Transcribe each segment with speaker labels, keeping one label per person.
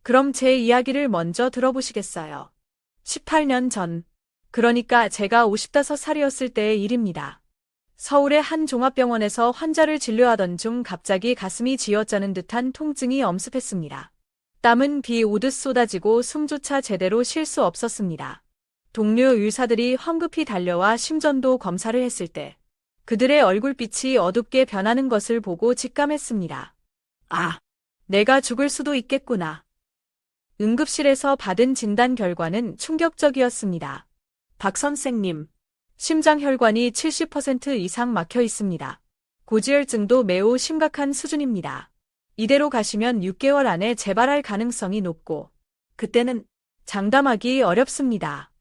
Speaker 1: 그럼 제 이야기를 먼저 들어보시겠어요? 18년 전, 그러니까 제가 55살이었을 때의 일입니다. 서울의 한 종합병원에서 환자를 진료하던 중 갑자기 가슴이 쥐어짜는 듯한 통증이 엄습했습니다. 땀은 비 오듯 쏟아지고 숨조차 제대로 쉴 수 없었습니다. 동료 의사들이 황급히 달려와 심전도 검사를 했을 때 그들의 얼굴빛이 어둡게 변하는 것을 보고 직감했습니다. 아, 내가 죽을 수도 있겠구나. 응급실에서 받은 진단 결과는 충격적이었습니다. 박 선생님, 심장혈관이 70% 이상 막혀 있습니다. 고지혈증도 매우 심각한 수준입니다. 이대로 가시면 6개월 안에 재발할 가능성이 높고, 그때는 장담하기 어렵습니다.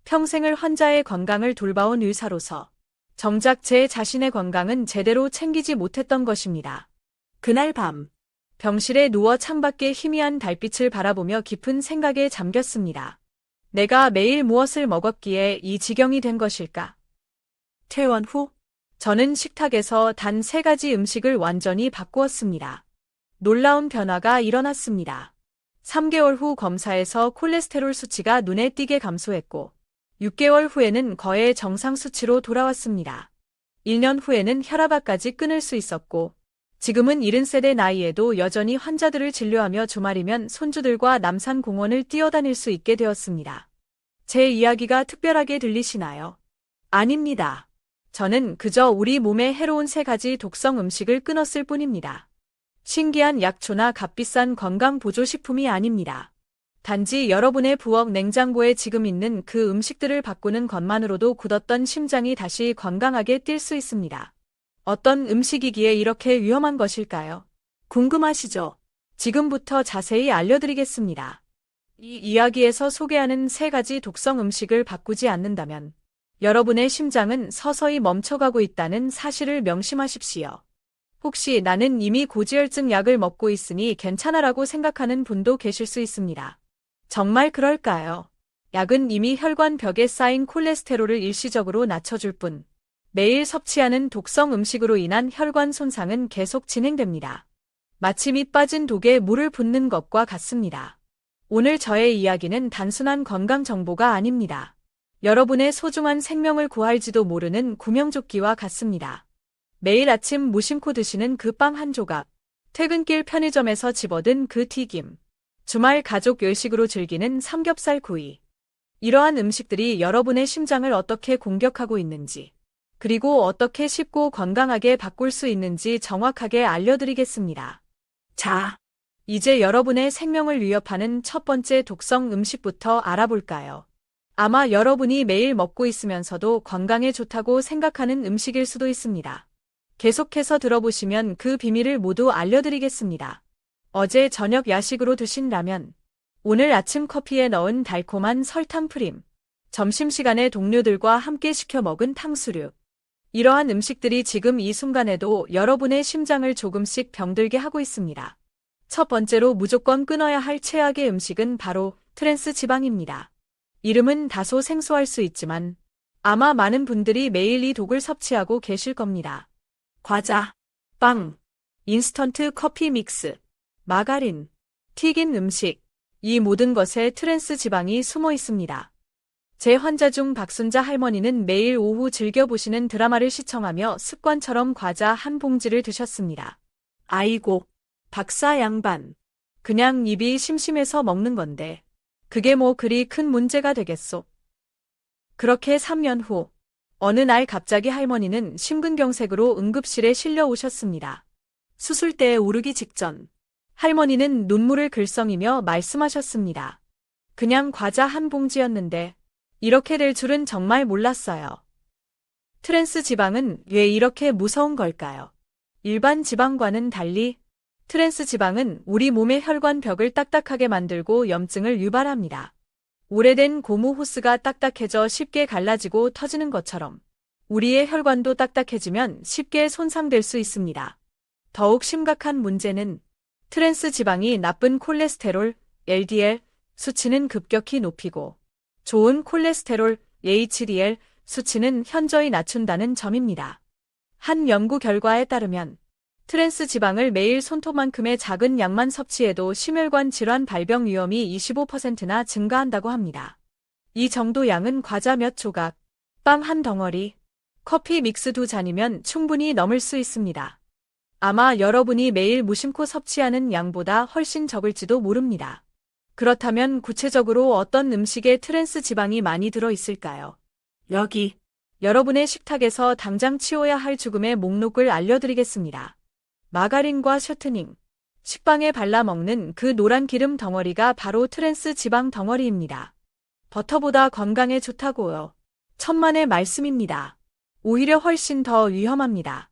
Speaker 1: 평생을 환자의 건강을 돌봐온 의사로서 정작 제 자신의 건강은 제대로 챙기지 못했던 것입니다. 그날 밤, 병실에 누워 창밖의 희미한 달빛을 바라보며 깊은 생각에 잠겼습니다. 내가 매일 무엇을 먹었기에 이 지경이 된 것일까? 퇴원 후, 저는 식탁에서 단 3가지 음식을 완전히 바꾸었습니다. 놀라운 변화가 일어났습니다. 3개월 후 검사에서 콜레스테롤 수치가 눈에 띄게 감소했고, 6개월 후에는 거의 정상 수치로 돌아왔습니다. 1년 후에는 혈압까지 끊을 수 있었고, 지금은 70세대 나이에도 여전히 환자들을 진료하며 주말이면 손주들과 남산공원을 뛰어다닐 수 있게 되었습니다. 제 이야기가 특별하게 들리시나요? 아닙니다. 저는 그저 우리 몸에 해로운 3가지 독성 음식을 끊었을 뿐입니다. 신기한 약초나 값비싼 건강보조식품이 아닙니다. 단지 여러분의 부엌 냉장고에 지금 있는 그 음식들을 바꾸는 것만으로도 굳었던 심장이 다시 건강하게 뛸 수 있습니다. 어떤 음식이기에 이렇게 위험한 것일까요? 궁금하시죠? 지금부터 자세히 알려드리겠습니다. 이 이야기에서 소개하는 3가지 독성 음식을 바꾸지 않는다면 여러분의 심장은 서서히 멈춰가고 있다는 사실을 명심하십시오. 혹시 나는 이미 고지혈증 약을 먹고 있으니 괜찮아라고 생각하는 분도 계실 수 있습니다. 정말 그럴까요? 약은 이미 혈관 벽에 쌓인 콜레스테롤을 일시적으로 낮춰줄 뿐, 매일 섭취하는 독성 음식으로 인한 혈관 손상은 계속 진행됩니다. 마치 밑 빠진 독에 물을 붓는 것과 같습니다. 오늘 저의 이야기는 단순한 건강 정보가 아닙니다. 여러분의 소중한 생명을 구할지도 모르는 구명조끼와 같습니다. 매일 아침 무심코 드시는 그 빵 한 조각, 퇴근길 편의점에서 집어든 그 튀김, 주말 가족 요식으로 즐기는 삼겹살 구이. 이러한 음식들이 여러분의 심장을 어떻게 공격하고 있는지, 그리고 어떻게 쉽고 건강하게 바꿀 수 있는지 정확하게 알려드리겠습니다. 자, 이제 여러분의 생명을 위협하는 첫 번째 독성 음식부터 알아볼까요? 아마 여러분이 매일 먹고 있으면서도 건강에 좋다고 생각하는 음식일 수도 있습니다. 계속해서 들어보시면 그 비밀을 모두 알려드리겠습니다. 어제 저녁 야식으로 드신 라면, 오늘 아침 커피에 넣은 달콤한 설탕 프림, 점심시간에 동료들과 함께 시켜 먹은 탕수육. 이러한 음식들이 지금 이 순간에도 여러분의 심장을 조금씩 병들게 하고 있습니다. 첫 번째로 무조건 끊어야 할 최악의 음식은 바로 트랜스 지방입니다. 이름은 다소 생소할 수 있지만 아마 많은 분들이 매일 이 독을 섭취하고 계실 겁니다. 과자, 빵, 인스턴트 커피 믹스, 마가린, 튀긴 음식, 이 모든 것에 트랜스 지방이 숨어 있습니다. 제 환자 중 박순자 할머니는 매일 오후 즐겨보시는 드라마를 시청하며 습관처럼 과자 한 봉지를 드셨습니다. 아이고, 박사 양반. 그냥 입이 심심해서 먹는 건데, 그게 뭐 그리 큰 문제가 되겠소. 그렇게 3년 후, 어느 날 갑자기 할머니는 심근경색으로 응급실에 실려 오셨습니다. 수술대에 오르기 직전, 할머니는 눈물을 글썽이며 말씀하셨습니다. 그냥 과자 한 봉지였는데, 이렇게 될 줄은 정말 몰랐어요. 트랜스 지방은 왜 이렇게 무서운 걸까요? 일반 지방과는 달리 트랜스 지방은 우리 몸의 혈관 벽을 딱딱하게 만들고 염증을 유발합니다. 오래된 고무 호스가 딱딱해져 쉽게 갈라지고 터지는 것처럼 우리의 혈관도 딱딱해지면 쉽게 손상될 수 있습니다. 더욱 심각한 문제는 트랜스 지방이 나쁜 콜레스테롤, LDL 수치는 급격히 높이고 좋은 콜레스테롤, HDL 수치는 현저히 낮춘다는 점입니다. 한 연구 결과에 따르면 트랜스 지방을 매일 손톱만큼의 작은 양만 섭취해도 심혈관 질환 발병 위험이 25%나 증가한다고 합니다. 이 정도 양은 과자 몇 조각, 빵 한 덩어리, 커피 믹스 2잔이면 충분히 넘을 수 있습니다. 아마 여러분이 매일 무심코 섭취하는 양보다 훨씬 적을지도 모릅니다. 그렇다면 구체적으로 어떤 음식에 트랜스 지방이 많이 들어 있을까요? 여기 여러분의 식탁에서 당장 치워야 할 죽음의 목록을 알려드리겠습니다. 마가린과 셔트닝, 식빵에 발라 먹는 그 노란 기름 덩어리가 바로 트랜스 지방 덩어리입니다. 버터보다 건강에 좋다고요. 천만의 말씀입니다. 오히려 훨씬 더 위험합니다.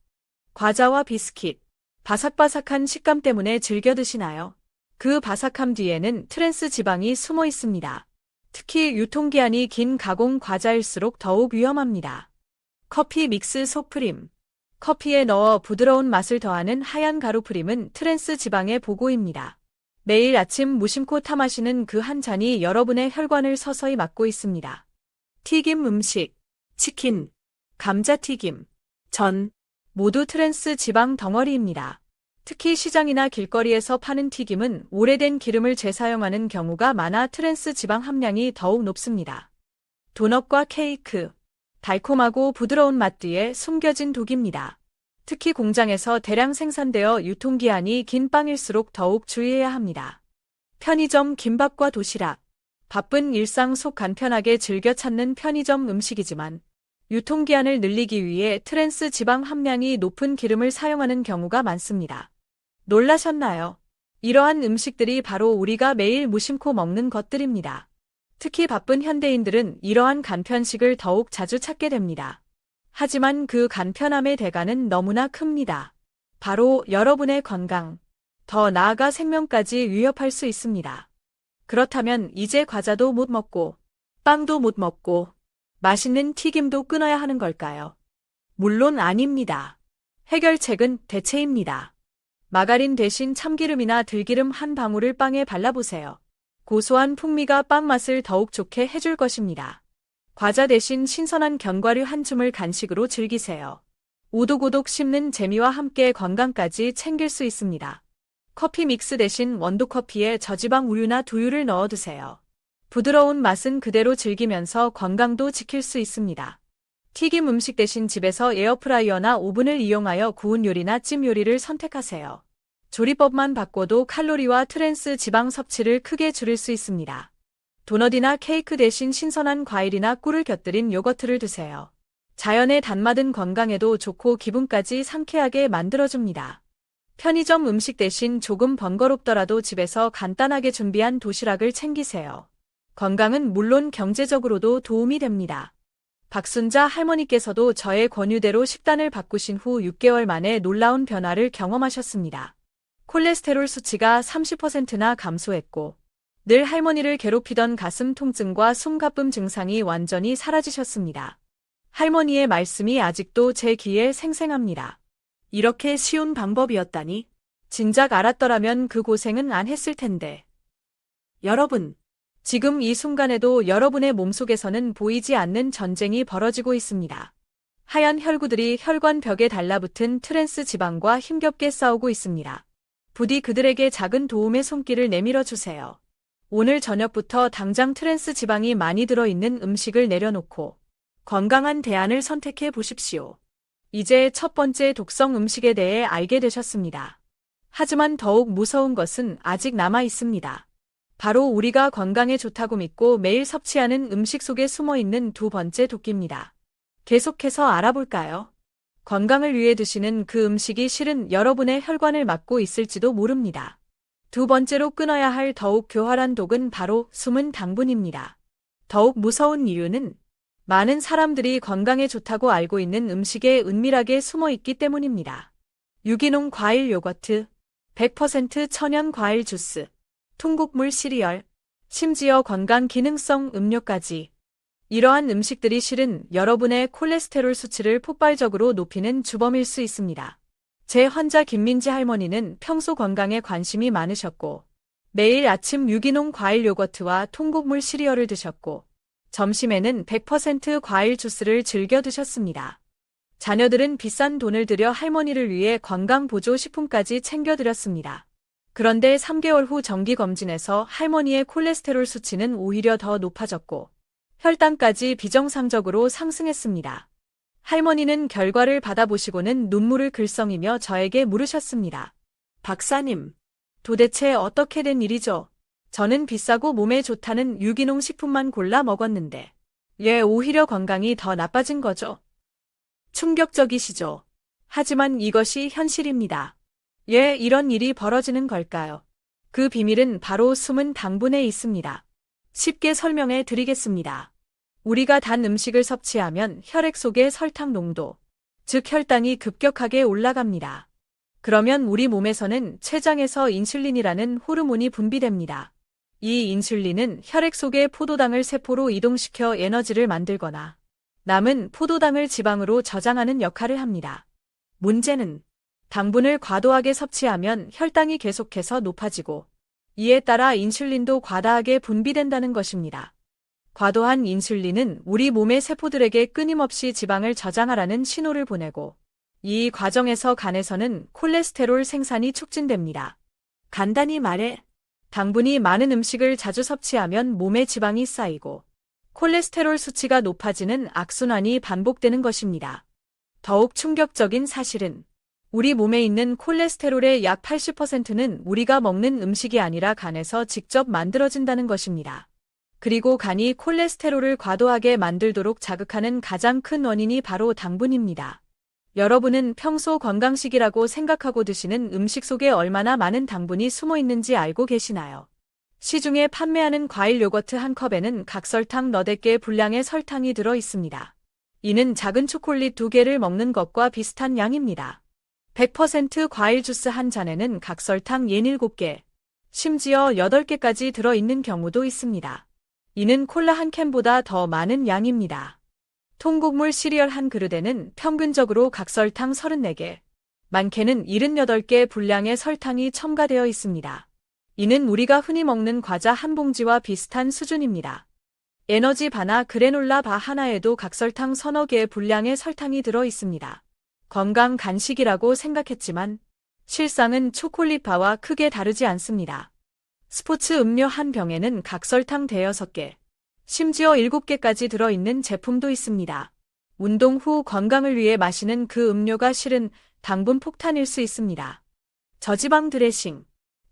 Speaker 1: 과자와 비스킷, 바삭바삭한 식감 때문에 즐겨 드시나요? 그 바삭함 뒤에는 트랜스 지방이 숨어 있습니다. 특히 유통기한이 긴 가공 과자일수록 더욱 위험합니다. 커피 믹스 소프림, 커피에 넣어 부드러운 맛을 더하는 하얀 가루프림은 트랜스 지방의 보고입니다. 매일 아침 무심코 타 마시는 그 한 잔이 여러분의 혈관을 서서히 막고 있습니다. 튀김 음식, 치킨, 감자튀김, 전, 모두 트랜스 지방 덩어리입니다. 특히 시장이나 길거리에서 파는 튀김은 오래된 기름을 재사용하는 경우가 많아 트랜스 지방 함량이 더욱 높습니다. 도넛과 케이크, 달콤하고 부드러운 맛 뒤에 숨겨진 독입니다. 특히 공장에서 대량 생산되어 유통기한이 긴 빵일수록 더욱 주의해야 합니다. 편의점 김밥과 도시락, 바쁜 일상 속 간편하게 즐겨 찾는 편의점 음식이지만 유통기한을 늘리기 위해 트랜스 지방 함량이 높은 기름을 사용하는 경우가 많습니다. 놀라셨나요? 이러한 음식들이 바로 우리가 매일 무심코 먹는 것들입니다. 특히 바쁜 현대인들은 이러한 간편식을 더욱 자주 찾게 됩니다. 하지만 그 간편함의 대가는 너무나 큽니다. 바로 여러분의 건강, 더 나아가 생명까지 위협할 수 있습니다. 그렇다면 이제 과자도 못 먹고, 빵도 못 먹고, 맛있는 튀김도 끊어야 하는 걸까요? 물론 아닙니다. 해결책은 대체입니다. 마가린 대신 참기름이나 들기름 한 방울을 빵에 발라보세요. 고소한 풍미가 빵 맛을 더욱 좋게 해줄 것입니다. 과자 대신 신선한 견과류 한 줌을 간식으로 즐기세요. 오독오독 씹는 재미와 함께 건강까지 챙길 수 있습니다. 커피 믹스 대신 원두커피에 저지방 우유나 두유를 넣어 드세요. 부드러운 맛은 그대로 즐기면서 건강도 지킬 수 있습니다. 튀김 음식 대신 집에서 에어프라이어나 오븐을 이용하여 구운 요리나 찜 요리를 선택하세요. 조리법만 바꿔도 칼로리와 트랜스 지방 섭취를 크게 줄일 수 있습니다. 도넛이나 케이크 대신 신선한 과일이나 꿀을 곁들인 요거트를 드세요. 자연의 단맛은 건강에도 좋고 기분까지 상쾌하게 만들어줍니다. 편의점 음식 대신 조금 번거롭더라도 집에서 간단하게 준비한 도시락을 챙기세요. 건강은 물론 경제적으로도 도움이 됩니다. 박순자 할머니께서도 저의 권유대로 식단을 바꾸신 후 6개월 만에 놀라운 변화를 경험하셨습니다. 콜레스테롤 수치가 30%나 감소했고, 늘 할머니를 괴롭히던 가슴 통증과 숨가쁨 증상이 완전히 사라지셨습니다. 할머니의 말씀이 아직도 제 귀에 생생합니다. 이렇게 쉬운 방법이었다니, 진작 알았더라면 그 고생은 안 했을 텐데. 여러분, 지금 이 순간에도 여러분의 몸속에서는 보이지 않는 전쟁이 벌어지고 있습니다. 하얀 혈구들이 혈관 벽에 달라붙은 트랜스 지방과 힘겹게 싸우고 있습니다. 부디 그들에게 작은 도움의 손길을 내밀어 주세요. 오늘 저녁부터 당장 트랜스 지방이 많이 들어있는 음식을 내려놓고 건강한 대안을 선택해 보십시오. 이제 첫 번째 독성 음식에 대해 알게 되셨습니다. 하지만 더욱 무서운 것은 아직 남아 있습니다. 바로 우리가 건강에 좋다고 믿고 매일 섭취하는 음식 속에 숨어있는 두 번째 도끼입니다. 계속해서 알아볼까요? 건강을 위해 드시는 그 음식이 실은 여러분의 혈관을 막고 있을지도 모릅니다. 두 번째로 끊어야 할 더욱 교활한 독은 바로 숨은 당분입니다. 더욱 무서운 이유는 많은 사람들이 건강에 좋다고 알고 있는 음식에 은밀하게 숨어 있기 때문입니다. 유기농 과일 요거트, 100% 천연 과일 주스, 통곡물 시리얼, 심지어 건강 기능성 음료까지. 이러한 음식들이 실은 여러분의 콜레스테롤 수치를 폭발적으로 높이는 주범일 수 있습니다. 제 환자 김민지 할머니는 평소 건강에 관심이 많으셨고 매일 아침 유기농 과일 요거트와 통곡물 시리얼을 드셨고 점심에는 100% 과일 주스를 즐겨 드셨습니다. 자녀들은 비싼 돈을 들여 할머니를 위해 건강보조식품까지 챙겨드렸습니다. 그런데 3개월 후 정기검진에서 할머니의 콜레스테롤 수치는 오히려 더 높아졌고 혈당까지 비정상적으로 상승했습니다. 할머니는 결과를 받아보시고는 눈물을 글썽이며 저에게 물으셨습니다. 박사님, 도대체 어떻게 된 일이죠? 저는 비싸고 몸에 좋다는 유기농 식품만 골라 먹었는데 왜 오히려 건강이 더 나빠진 거죠? 충격적이시죠? 하지만 이것이 현실입니다. 왜 이런 일이 벌어지는 걸까요? 그 비밀은 바로 숨은 당분에 있습니다. 쉽게 설명해 드리겠습니다. 우리가 단 음식을 섭취하면 혈액 속의 설탕 농도, 즉 혈당이 급격하게 올라갑니다. 그러면 우리 몸에서는 췌장에서 인슐린이라는 호르몬이 분비됩니다. 이 인슐린은 혈액 속의 포도당을 세포로 이동시켜 에너지를 만들거나 남은 포도당을 지방으로 저장하는 역할을 합니다. 문제는 당분을 과도하게 섭취하면 혈당이 계속해서 높아지고 이에 따라 인슐린도 과다하게 분비된다는 것입니다. 과도한 인슐린은 우리 몸의 세포들에게 끊임없이 지방을 저장하라는 신호를 보내고 이 과정에서 간에서는 콜레스테롤 생산이 촉진됩니다. 간단히 말해 당분이 많은 음식을 자주 섭취하면 몸에 지방이 쌓이고 콜레스테롤 수치가 높아지는 악순환이 반복되는 것입니다. 더욱 충격적인 사실은 우리 몸에 있는 콜레스테롤의 약 80%는 우리가 먹는 음식이 아니라 간에서 직접 만들어진다는 것입니다. 그리고 간이 콜레스테롤을 과도하게 만들도록 자극하는 가장 큰 원인이 바로 당분입니다. 여러분은 평소 건강식이라고 생각하고 드시는 음식 속에 얼마나 많은 당분이 숨어 있는지 알고 계시나요? 시중에 판매하는 과일 요거트 한 컵에는 각설탕 너댓 개 분량의 설탕이 들어 있습니다. 이는 작은 초콜릿 2개를 먹는 것과 비슷한 양입니다. 100% 과일 주스 한 잔에는 각설탕 67개, 심지어 8개까지 들어 있는 경우도 있습니다. 이는 콜라 한 캔보다 더 많은 양입니다. 통곡물 시리얼 한 그릇에는 평균적으로 각설탕 34개, 많게는 78개 분량의 설탕이 첨가되어 있습니다. 이는 우리가 흔히 먹는 과자 한 봉지와 비슷한 수준입니다. 에너지 바나 그래놀라 바 하나에도 각설탕 서너 개의 분량의 설탕이 들어 있습니다. 건강 간식이라고 생각했지만 실상은 초콜릿 바와 크게 다르지 않습니다. 스포츠 음료 한 병에는 각설탕 대여섯 개, 심지어 7개까지 들어있는 제품도 있습니다. 운동 후 건강을 위해 마시는 그 음료가 실은 당분 폭탄일 수 있습니다. 저지방 드레싱.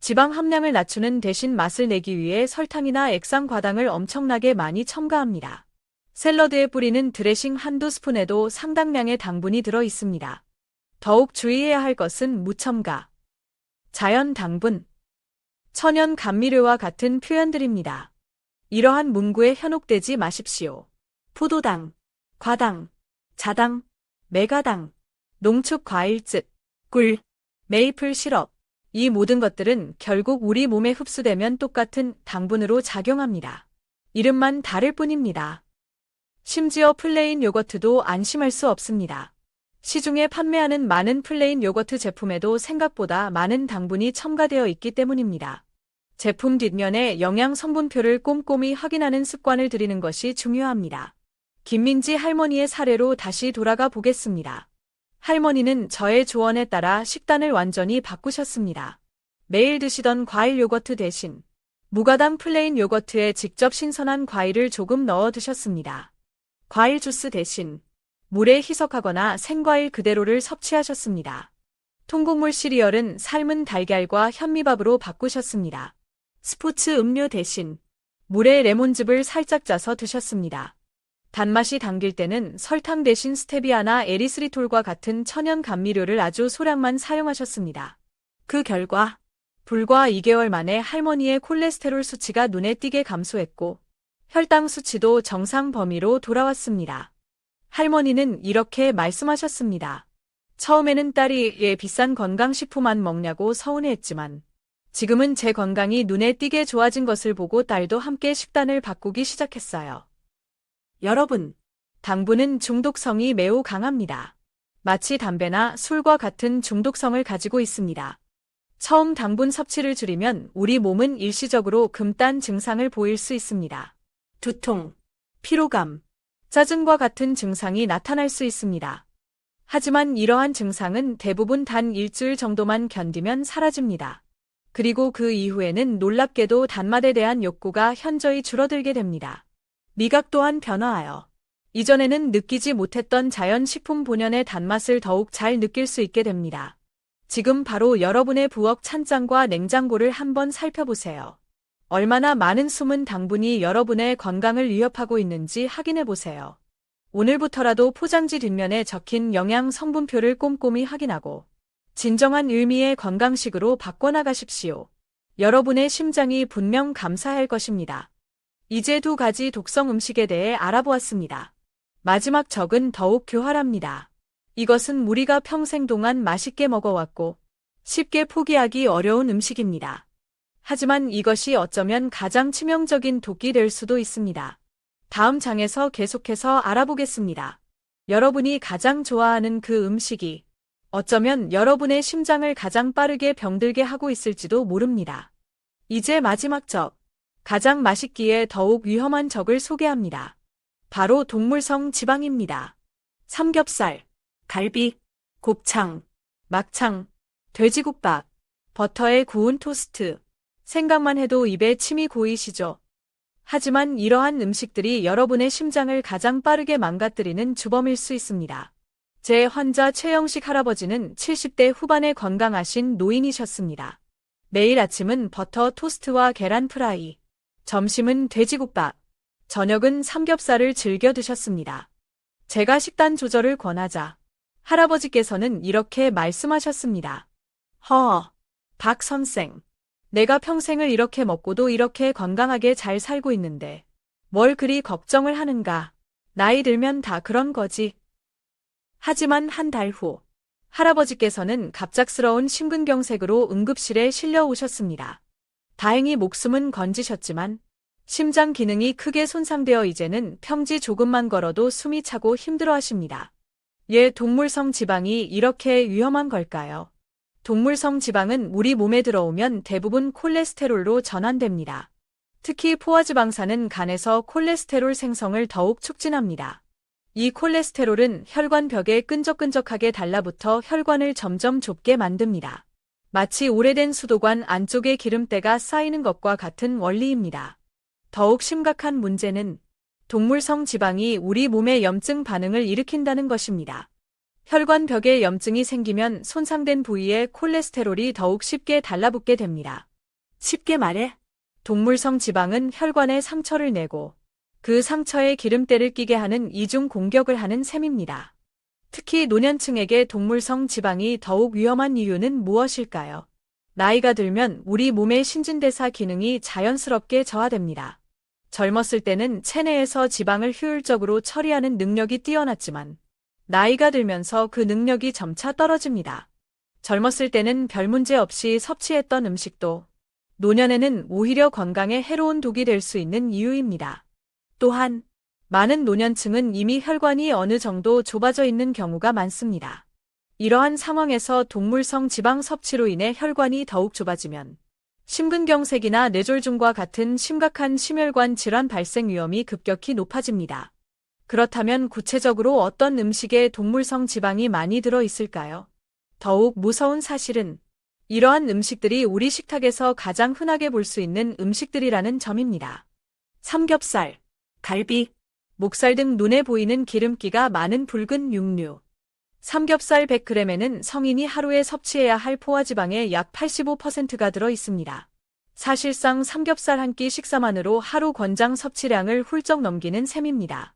Speaker 1: 지방 함량을 낮추는 대신 맛을 내기 위해 설탕이나 액상 과당을 엄청나게 많이 첨가합니다. 샐러드에 뿌리는 드레싱 한두 스푼에도 상당량의 당분이 들어 있습니다. 더욱 주의해야 할 것은 무첨가, 자연 당분, 천연 감미료와 같은 표현들입니다. 이러한 문구에 현혹되지 마십시오. 포도당, 과당, 자당, 메가당, 농축 과일즙, 꿀, 메이플 시럽, 이 모든 것들은 결국 우리 몸에 흡수되면 똑같은 당분으로 작용합니다. 이름만 다를 뿐입니다. 심지어 플레인 요거트도 안심할 수 없습니다. 시중에 판매하는 많은 플레인 요거트 제품에도 생각보다 많은 당분이 첨가되어 있기 때문입니다. 제품 뒷면에 영양 성분표를 꼼꼼히 확인하는 습관을 들이는 것이 중요합니다. 김민지 할머니의 사례로 다시 돌아가 보겠습니다. 할머니는 저의 조언에 따라 식단을 완전히 바꾸셨습니다. 매일 드시던 과일 요거트 대신 무가당 플레인 요거트에 직접 신선한 과일을 조금 넣어 드셨습니다. 과일 주스 대신 물에 희석하거나 생과일 그대로를 섭취하셨습니다. 통곡물 시리얼은 삶은 달걀과 현미밥으로 바꾸셨습니다. 스포츠 음료 대신 물에 레몬즙을 살짝 짜서 드셨습니다. 단맛이 당길 때는 설탕 대신 스테비아나 에리스리톨과 같은 천연 감미료를 아주 소량만 사용하셨습니다. 그 결과 불과 2개월 만에 할머니의 콜레스테롤 수치가 눈에 띄게 감소했고 혈당 수치도 정상 범위로 돌아왔습니다. 할머니는 이렇게 말씀하셨습니다. 처음에는 딸이 왜 비싼 건강식품만 먹냐고 서운해했지만 지금은 제 건강이 눈에 띄게 좋아진 것을 보고 딸도 함께 식단을 바꾸기 시작했어요. 여러분, 당분은 중독성이 매우 강합니다. 마치 담배나 술과 같은 중독성을 가지고 있습니다. 처음 당분 섭취를 줄이면 우리 몸은 일시적으로 금단 증상을 보일 수 있습니다. 두통, 피로감, 짜증과 같은 증상이 나타날 수 있습니다. 하지만 이러한 증상은 대부분 단 일주일 정도만 견디면 사라집니다. 그리고 그 이후에는 놀랍게도 단맛에 대한 욕구가 현저히 줄어들게 됩니다. 미각 또한 변화하여 이전에는 느끼지 못했던 자연식품 본연의 단맛을 더욱 잘 느낄 수 있게 됩니다. 지금 바로 여러분의 부엌 찬장과 냉장고를 한번 살펴보세요. 얼마나 많은 숨은 당분이 여러분의 건강을 위협하고 있는지 확인해 보세요. 오늘부터라도 포장지 뒷면에 적힌 영양 성분표를 꼼꼼히 확인하고 진정한 의미의 건강식으로 바꿔나가십시오. 여러분의 심장이 분명 감사할 것입니다. 이제 2가지 독성 음식에 대해 알아보았습니다. 마지막 적은 더욱 교활합니다. 이것은 우리가 평생 동안 맛있게 먹어왔고 쉽게 포기하기 어려운 음식입니다. 하지만 이것이 어쩌면 가장 치명적인 독이 될 수도 있습니다. 다음 장에서 계속해서 알아보겠습니다. 여러분이 가장 좋아하는 그 음식이 어쩌면 여러분의 심장을 가장 빠르게 병들게 하고 있을지도 모릅니다. 이제 마지막 적, 가장 맛있기에 더욱 위험한 적을 소개합니다. 바로 동물성 지방입니다. 삼겹살, 갈비, 곱창, 막창, 돼지국밥, 버터에 구운 토스트. 생각만 해도 입에 침이 고이시죠? 하지만 이러한 음식들이 여러분의 심장을 가장 빠르게 망가뜨리는 주범일 수 있습니다. 제 환자 최영식 할아버지는 70대 후반의 건강하신 노인이셨습니다. 매일 아침은 버터 토스트와 계란 프라이, 점심은 돼지국밥, 저녁은 삼겹살을 즐겨 드셨습니다. 제가 식단 조절을 권하자 할아버지께서는 이렇게 말씀하셨습니다. 박 선생, 내가 평생을 이렇게 먹고도 이렇게 건강하게 잘 살고 있는데 뭘 그리 걱정을 하는가? 나이 들면 다 그런 거지. 하지만 한 달 후, 할아버지께서는 갑작스러운 심근경색으로 응급실에 실려 오셨습니다. 다행히 목숨은 건지셨지만 심장 기능이 크게 손상되어 이제는 평지 조금만 걸어도 숨이 차고 힘들어하십니다. 동물성 지방이 이렇게 위험한 걸까요? 동물성 지방은 우리 몸에 들어오면 대부분 콜레스테롤로 전환됩니다. 특히 포화지방산은 간에서 콜레스테롤 생성을 더욱 촉진합니다. 이 콜레스테롤은 혈관벽에 끈적끈적하게 달라붙어 혈관을 점점 좁게 만듭니다. 마치 오래된 수도관 안쪽에 기름때가 쌓이는 것과 같은 원리입니다. 더욱 심각한 문제는 동물성 지방이 우리 몸의 염증 반응을 일으킨다는 것입니다. 혈관벽에 염증이 생기면 손상된 부위에 콜레스테롤이 더욱 쉽게 달라붙게 됩니다. 쉽게 말해, 동물성 지방은 혈관에 상처를 내고 그 상처에 기름때를 끼게 하는 이중 공격을 하는 셈입니다. 특히 노년층에게 동물성 지방이 더욱 위험한 이유는 무엇일까요? 나이가 들면 우리 몸의 신진대사 기능이 자연스럽게 저하됩니다. 젊었을 때는 체내에서 지방을 효율적으로 처리하는 능력이 뛰어났지만 나이가 들면서 그 능력이 점차 떨어집니다. 젊었을 때는 별 문제 없이 섭취했던 음식도 노년에는 오히려 건강에 해로운 독이 될 수 있는 이유입니다. 또한 많은 노년층은 이미 혈관이 어느 정도 좁아져 있는 경우가 많습니다. 이러한 상황에서 동물성 지방 섭취로 인해 혈관이 더욱 좁아지면 심근경색이나 뇌졸중과 같은 심각한 심혈관 질환 발생 위험이 급격히 높아집니다. 그렇다면 구체적으로 어떤 음식에 동물성 지방이 많이 들어 있을까요? 더욱 무서운 사실은 이러한 음식들이 우리 식탁에서 가장 흔하게 볼 수 있는 음식들이라는 점입니다. 삼겹살, 갈비, 목살 등 눈에 보이는 기름기가 많은 붉은 육류. 삼겹살 100g에는 성인이 하루에 섭취해야 할 포화지방의 약 85%가 들어 있습니다. 사실상 삼겹살 한 끼 식사만으로 하루 권장 섭취량을 훌쩍 넘기는 셈입니다.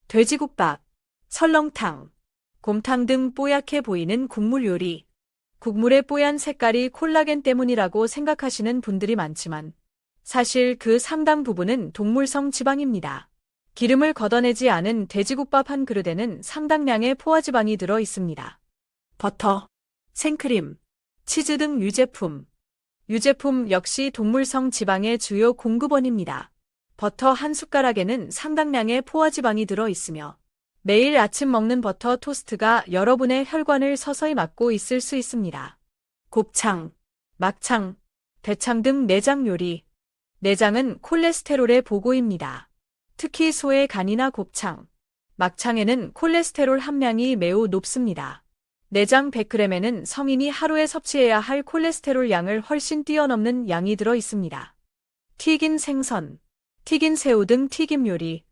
Speaker 1: 돼지국밥, 설렁탕, 곰탕 등 뽀얗게 보이는 국물 요리. 국물의 뽀얀 색깔이 콜라겐 때문이라고 생각하시는 분들이 많지만 사실 그 상당 부분은 동물성 지방입니다. 기름을 걷어내지 않은 돼지국밥 한 그릇에는 상당량의 포화지방이 들어 있습니다. 버터, 생크림, 치즈 등 유제품. 유제품 역시 동물성 지방의 주요 공급원입니다. 버터 한 숟가락에는 상당량의 포화지방이 들어 있으며 매일 아침 먹는 버터 토스트가 여러분의 혈관을 서서히 막고 있을 수 있습니다. 곱창, 막창, 대창 등 내장 요리. 내장은 콜레스테롤의 보고입니다. 특히 소의 간이나 곱창, 막창에는 콜레스테롤 함량이 매우 높습니다. 내장 100g에는 성인이 하루에 섭취해야 할 콜레스테롤 양을 훨씬 뛰어넘는 양이 들어 있습니다. 튀긴 생선, 튀긴 새우 등 튀김 요리.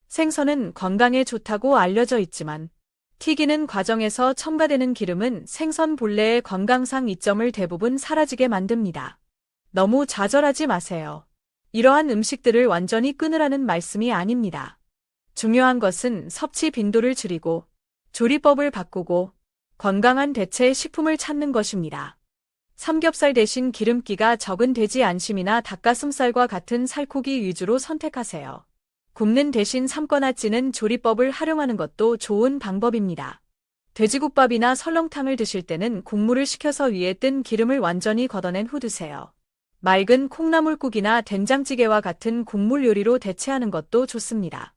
Speaker 1: 생선은 건강에 좋다고 알려져 있지만 튀기는 과정에서 첨가되는 기름은 생선 본래의 건강상 이점을 대부분 사라지게 만듭니다. 너무 좌절하지 마세요. 이러한 음식들을 완전히 끊으라는 말씀이 아닙니다. 중요한 것은 섭취 빈도를 줄이고 조리법을 바꾸고 건강한 대체 식품을 찾는 것입니다. 삼겹살 대신 기름기가 적은 돼지 안심이나 닭가슴살과 같은 살코기 위주로 선택하세요. 굽는 대신 삶거나 찌는 조리법을 활용하는 것도 좋은 방법입니다. 돼지국밥이나 설렁탕을 드실 때는 국물을 식혀서 위에 뜬 기름을 완전히 걷어낸 후 드세요. 맑은 콩나물국이나 된장찌개와 같은 국물 요리로 대체하는 것도 좋습니다.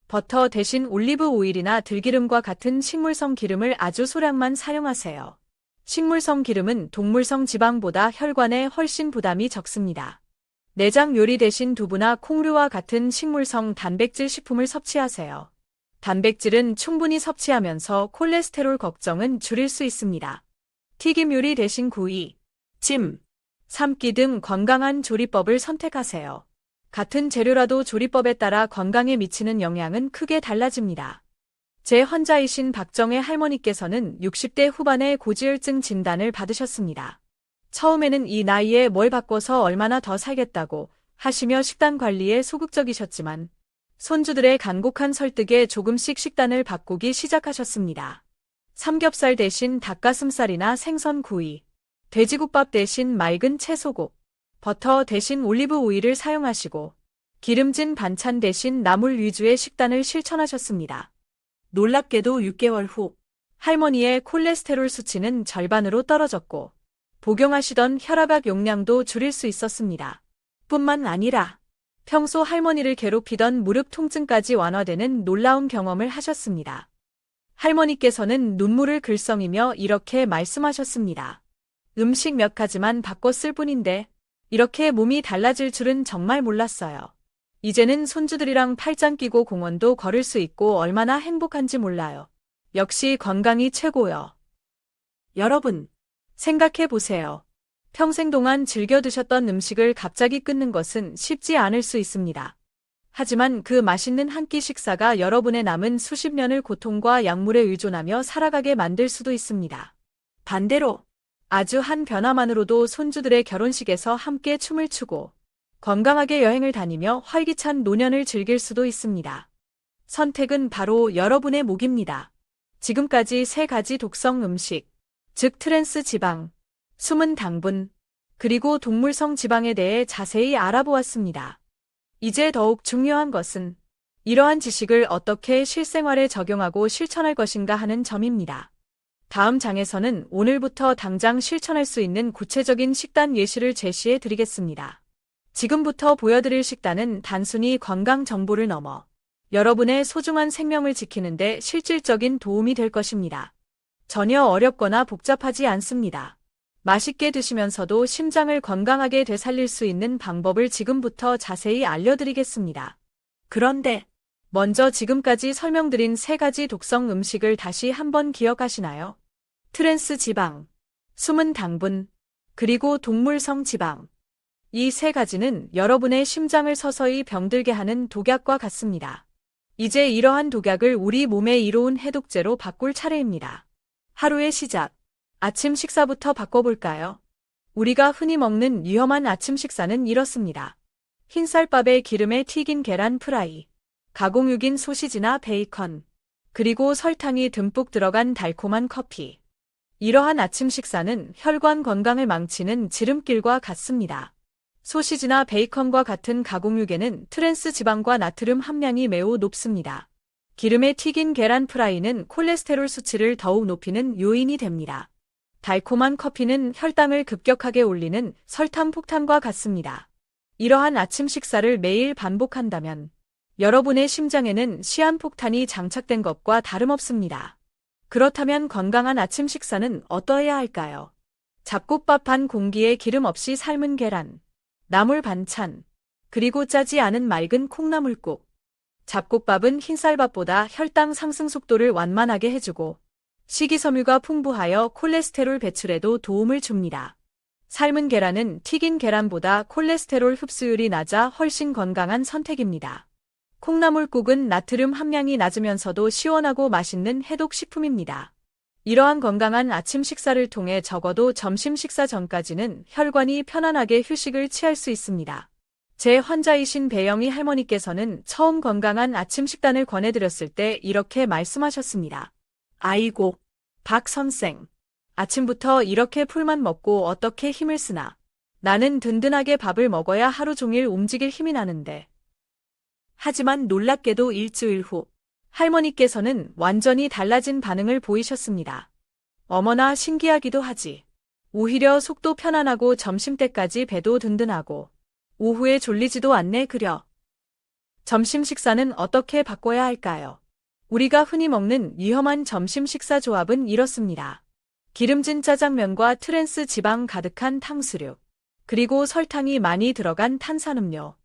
Speaker 1: 버터 대신 올리브 오일이나 들기름과 같은 식물성 기름을 아주 소량만 사용하세요. 식물성 기름은 동물성 지방보다 혈관에 훨씬 부담이 적습니다. 내장 요리 대신 두부나 콩류와 같은 식물성 단백질 식품을 섭취하세요. 단백질은 충분히 섭취하면서 콜레스테롤 걱정은 줄일 수 있습니다. 튀김 요리 대신 구이, 찜, 삶기 등 건강한 조리법을 선택하세요. 같은 재료라도 조리법에 따라 건강에 미치는 영향은 크게 달라집니다. 제 환자이신 박정혜 할머니께서는 60대 후반에 고지혈증 진단을 받으셨습니다. 처음에는 이 나이에 뭘 바꿔서 얼마나 더 살겠다고 하시며 식단 관리에 소극적이셨지만 손주들의 간곡한 설득에 조금씩 식단을 바꾸기 시작하셨습니다. 삼겹살 대신 닭가슴살이나 생선 구이, 돼지국밥 대신 맑은 채소국, 버터 대신 올리브 오일을 사용하시고 기름진 반찬 대신 나물 위주의 식단을 실천하셨습니다. 놀랍게도 6개월 후 할머니의 콜레스테롤 수치는 절반으로 떨어졌고 복용하시던 혈압약 용량도 줄일 수 있었습니다. 뿐만 아니라 평소 할머니를 괴롭히던 무릎 통증까지 완화되는 놀라운 경험을 하셨습니다. 할머니께서는 눈물을 글썽이며 이렇게 말씀하셨습니다. 음식 몇 가지만 바꿨을 뿐인데 이렇게 몸이 달라질 줄은 정말 몰랐어요. 이제는 손주들이랑 팔짱 끼고 공원도 걸을 수 있고 얼마나 행복한지 몰라요. 역시 건강이 최고요. 여러분, 생각해 보세요. 평생 동안 즐겨 드셨던 음식을 갑자기 끊는 것은 쉽지 않을 수 있습니다. 하지만 그 맛있는 한 끼 식사가 여러분의 남은 수십 년을 고통과 약물에 의존하며 살아가게 만들 수도 있습니다. 반대로 아주 한 변화만으로도 손주들의 결혼식에서 함께 춤을 추고 건강하게 여행을 다니며 활기찬 노년을 즐길 수도 있습니다. 선택은 바로 여러분의 몫입니다. 지금까지 3가지 독성 음식, 즉 트랜스 지방, 숨은 당분, 그리고 동물성 지방에 대해 자세히 알아보았습니다. 이제 더욱 중요한 것은 이러한 지식을 어떻게 실생활에 적용하고 실천할 것인가 하는 점입니다. 다음 장에서는 오늘부터 당장 실천할 수 있는 구체적인 식단 예시를 제시해 드리겠습니다. 지금부터 보여드릴 식단은 단순히 건강 정보를 넘어 여러분의 소중한 생명을 지키는 데 실질적인 도움이 될 것입니다. 전혀 어렵거나 복잡하지 않습니다. 맛있게 드시면서도 심장을 건강하게 되살릴 수 있는 방법을 지금부터 자세히 알려드리겠습니다. 그런데 먼저 지금까지 설명드린 3가지 독성 음식을 다시 한번 기억하시나요? 트랜스 지방, 숨은 당분, 그리고 동물성 지방. 이 3가지는 여러분의 심장을 서서히 병들게 하는 독약과 같습니다. 이제 이러한 독약을 우리 몸에 이로운 해독제로 바꿀 차례입니다. 하루의 시작, 아침 식사부터 바꿔볼까요? 우리가 흔히 먹는 위험한 아침 식사는 이렇습니다. 흰쌀밥에 기름에 튀긴 계란 프라이, 가공육인 소시지나 베이컨, 그리고 설탕이 듬뿍 들어간 달콤한 커피. 이러한 아침 식사는 혈관 건강을 망치는 지름길과 같습니다. 소시지나 베이컨과 같은 가공육에는 트랜스 지방과 나트륨 함량이 매우 높습니다. 기름에 튀긴 계란 프라이는 콜레스테롤 수치를 더욱 높이는 요인이 됩니다. 달콤한 커피는 혈당을 급격하게 올리는 설탕 폭탄과 같습니다. 이러한 아침 식사를 매일 반복한다면 여러분의 심장에는 시한폭탄이 장착된 것과 다름없습니다. 그렇다면 건강한 아침 식사는 어떠해야 할까요? 잡곡밥 한 공기에 기름 없이 삶은 계란, 나물 반찬, 그리고 짜지 않은 맑은 콩나물국. 잡곡밥은 흰쌀밥보다 혈당 상승 속도를 완만하게 해주고 식이섬유가 풍부하여 콜레스테롤 배출에도 도움을 줍니다. 삶은 계란은 튀긴 계란보다 콜레스테롤 흡수율이 낮아 훨씬 건강한 선택입니다. 콩나물국은 나트륨 함량이 낮으면서도 시원하고 맛있는 해독 식품입니다. 이러한 건강한 아침 식사를 통해 적어도 점심 식사 전까지는 혈관이 편안하게 휴식을 취할 수 있습니다. 제 환자이신 배영희 할머니께서는 처음 건강한 아침 식단을 권해드렸을 때 이렇게 말씀하셨습니다. 아이고, 박 선생. 아침부터 이렇게 풀만 먹고 어떻게 힘을 쓰나. 나는 든든하게 밥을 먹어야 하루 종일 움직일 힘이 나는데. 하지만 놀랍게도 일주일 후, 할머니께서는 완전히 달라진 반응을 보이셨습니다. 어머나 신기하기도 하지. 오히려 속도 편안하고 점심때까지 배도 든든하고, 오후에 졸리지도 않네 그려. 점심 식사는 어떻게 바꿔야 할까요? 우리가 흔히 먹는 위험한 점심 식사 조합은 이렇습니다. 기름진 짜장면과 트랜스 지방 가득한 탕수육, 그리고 설탕이 많이 들어간 탄산음료.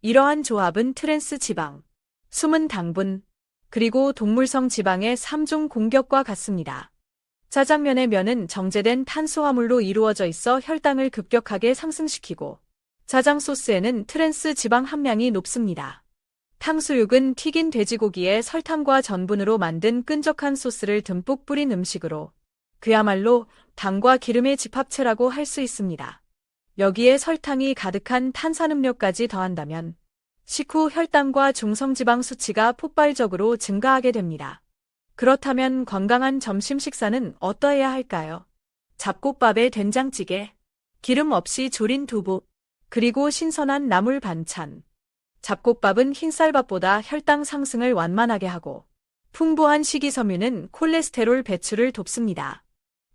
Speaker 1: 이러한 조합은 트랜스 지방, 숨은 당분, 그리고 동물성 지방의 3중 공격과 같습니다. 짜장면의 면은 정제된 탄수화물로 이루어져 있어 혈당을 급격하게 상승시키고, 짜장 소스에는 트랜스 지방 함량이 높습니다. 탕수육은 튀긴 돼지고기에 설탕과 전분으로 만든 끈적한 소스를 듬뿍 뿌린 음식으로 그야말로 당과 기름의 집합체라고 할 수 있습니다. 여기에 설탕이 가득한 탄산음료까지 더한다면 식후 혈당과 중성지방 수치가 폭발적으로 증가하게 됩니다. 그렇다면 건강한 점심 식사는 어떠해야 할까요? 잡곡밥에 된장찌개, 기름 없이 졸인 두부, 그리고 신선한 나물 반찬. 잡곡밥은 흰쌀밥보다 혈당 상승을 완만하게 하고 풍부한 식이섬유는 콜레스테롤 배출을 돕습니다.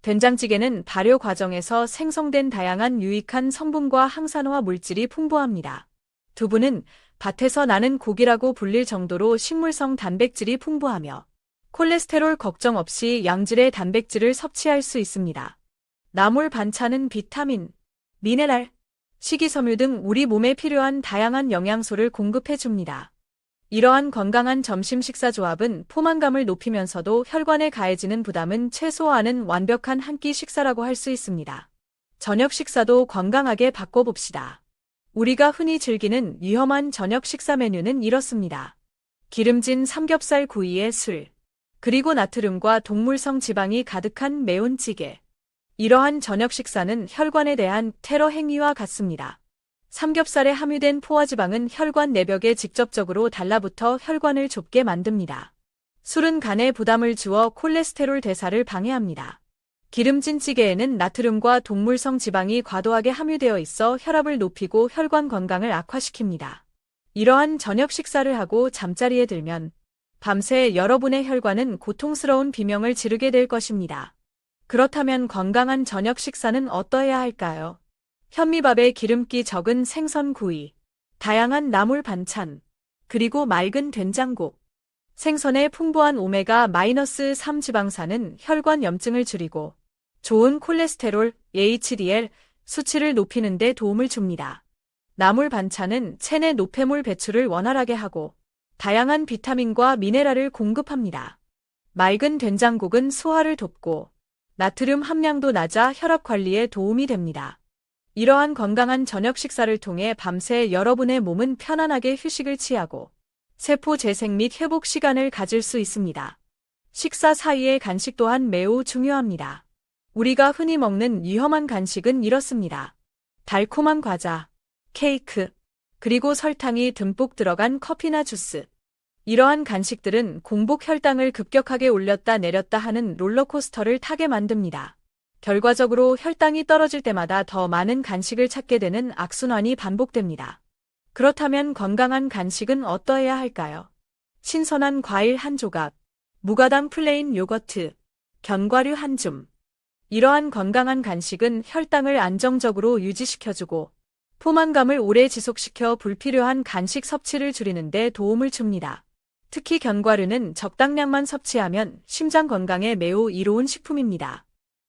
Speaker 1: 된장찌개는 발효 과정에서 생성된 다양한 유익한 성분과 항산화 물질이 풍부합니다. 두부는 밭에서 나는 고기라고 불릴 정도로 식물성 단백질이 풍부하며 콜레스테롤 걱정 없이 양질의 단백질을 섭취할 수 있습니다. 나물 반찬은 비타민, 미네랄, 식이섬유 등 우리 몸에 필요한 다양한 영양소를 공급해 줍니다. 이러한 건강한 점심 식사 조합은 포만감을 높이면서도 혈관에 가해지는 부담은 최소화하는 완벽한 한 끼 식사라고 할 수 있습니다. 저녁 식사도 건강하게 바꿔봅시다. 우리가 흔히 즐기는 위험한 저녁 식사 메뉴는 이렇습니다. 기름진 삼겹살 구이에 술, 그리고 나트륨과 동물성 지방이 가득한 매운 찌개. 이러한 저녁 식사는 혈관에 대한 테러 행위와 같습니다. 삼겹살에 함유된 포화지방은 혈관 내벽에 직접적으로 달라붙어 혈관을 좁게 만듭니다. 술은 간에 부담을 주어 콜레스테롤 대사를 방해합니다. 기름진 찌개에는 나트륨과 동물성 지방이 과도하게 함유되어 있어 혈압을 높이고 혈관 건강을 악화시킵니다. 이러한 저녁 식사를 하고 잠자리에 들면 밤새 여러분의 혈관은 고통스러운 비명을 지르게 될 것입니다. 그렇다면 건강한 저녁 식사는 어떠해야 할까요? 현미밥에 기름기 적은 생선구이, 다양한 나물 반찬, 그리고 맑은 된장국. 생선의 풍부한 오메가-3 지방산은 혈관 염증을 줄이고 좋은 콜레스테롤, HDL 수치를 높이는 데 도움을 줍니다. 나물 반찬은 체내 노폐물 배출을 원활하게 하고 다양한 비타민과 미네랄을 공급합니다. 맑은 된장국은 소화를 돕고 나트륨 함량도 낮아 혈압 관리에 도움이 됩니다. 이러한 건강한 저녁 식사를 통해 밤새 여러분의 몸은 편안하게 휴식을 취하고 세포 재생 및 회복 시간을 가질 수 있습니다. 식사 사이의 간식 또한 매우 중요합니다. 우리가 흔히 먹는 위험한 간식은 이렇습니다. 달콤한 과자, 케이크, 그리고 설탕이 듬뿍 들어간 커피나 주스. 이러한 간식들은 공복 혈당을 급격하게 올렸다 내렸다 하는 롤러코스터를 타게 만듭니다. 결과적으로 혈당이 떨어질 때마다 더 많은 간식을 찾게 되는 악순환이 반복됩니다. 그렇다면 건강한 간식은 어떠해야 할까요? 신선한 과일 한 조각, 무가당 플레인 요거트, 견과류 한 줌. 이러한 건강한 간식은 혈당을 안정적으로 유지시켜주고 포만감을 오래 지속시켜 불필요한 간식 섭취를 줄이는 데 도움을 줍니다. 특히 견과류는 적당량만 섭취하면 심장 건강에 매우 이로운 식품입니다.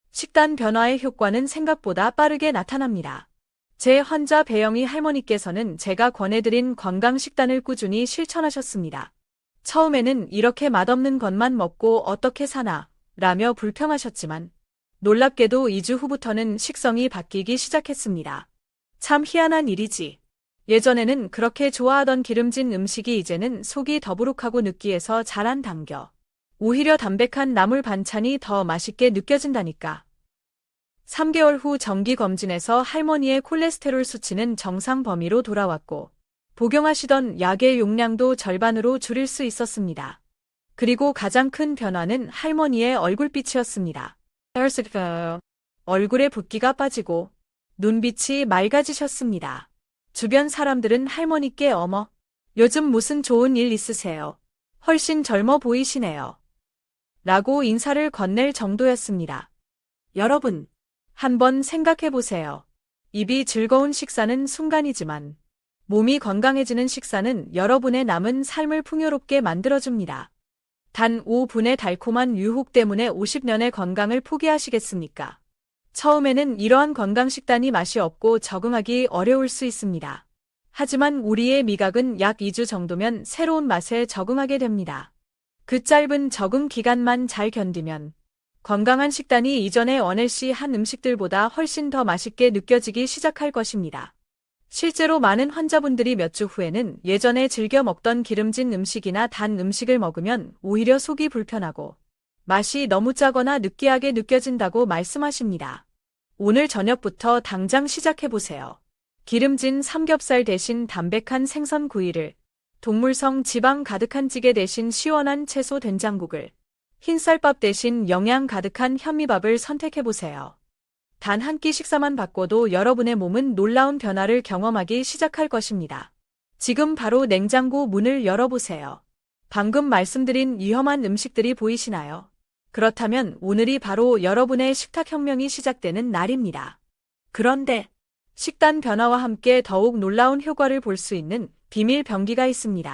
Speaker 1: 식단 변화의 효과는 생각보다 빠르게 나타납니다. 제 환자 배영희 할머니께서는 제가 권해드린 건강 식단을 꾸준히 실천하셨습니다. 처음에는 이렇게 맛없는 것만 먹고 어떻게 사나 라며 불평하셨지만 놀랍게도 2주 후부터는 식성이 바뀌기 시작했습니다. 참 희한한 일이지. 예전에는 그렇게 좋아하던 기름진 음식이 이제는 속이 더부룩하고 느끼해서 잘 안 당겨. 오히려 담백한 나물 반찬이 더 맛있게 느껴진다니까. 3개월 후 정기검진에서 할머니의 콜레스테롤 수치는 정상 범위로 돌아왔고 복용하시던 약의 용량도 절반으로 줄일 수 있었습니다. 그리고 가장 큰 변화는 할머니의 얼굴빛이었습니다. 얼굴에 붓기가 빠지고 눈빛이 맑아지셨습니다. 주변 사람들은 할머니께 어머, 요즘 무슨 좋은 일 있으세요? 훨씬 젊어 보이시네요. 라고 인사를 건넬 정도였습니다. 여러분, 한번 생각해 보세요. 입이 즐거운 식사는 순간이지만 몸이 건강해지는 식사는 여러분의 남은 삶을 풍요롭게 만들어줍니다. 단 5분의 달콤한 유혹 때문에 50년의 건강을 포기하시겠습니까? 처음에는 이러한 건강식단이 맛이 없고 적응하기 어려울 수 있습니다. 하지만 우리의 미각은 약 2주 정도면 새로운 맛에 적응하게 됩니다. 그 짧은 적응 기간만 잘 견디면 건강한 식단이 이전에 원헬시 한 음식들보다 훨씬 더 맛있게 느껴지기 시작할 것입니다. 실제로 많은 환자분들이 몇 주 후에는 예전에 즐겨 먹던 기름진 음식이나 단 음식을 먹으면 오히려 속이 불편하고 맛이 너무 짜거나 느끼하게 느껴진다고 말씀하십니다. 오늘 저녁부터 당장 시작해보세요. 기름진 삼겹살 대신 담백한 생선 구이를, 동물성 지방 가득한 찌개 대신 시원한 채소 된장국을, 흰쌀밥 대신 영양 가득한 현미밥을 선택해보세요. 단 한 끼 식사만 바꿔도 여러분의 몸은 놀라운 변화를 경험하기 시작할 것입니다. 지금 바로 냉장고 문을 열어보세요. 방금 말씀드린 위험한 음식들이 보이시나요? 그렇다면 오늘이 바로 여러분의 식탁혁명이 시작되는 날입니다. 그런데 식단 변화와 함께 더욱 놀라운 효과를 볼 수 있는 비밀 병기가 있습니다.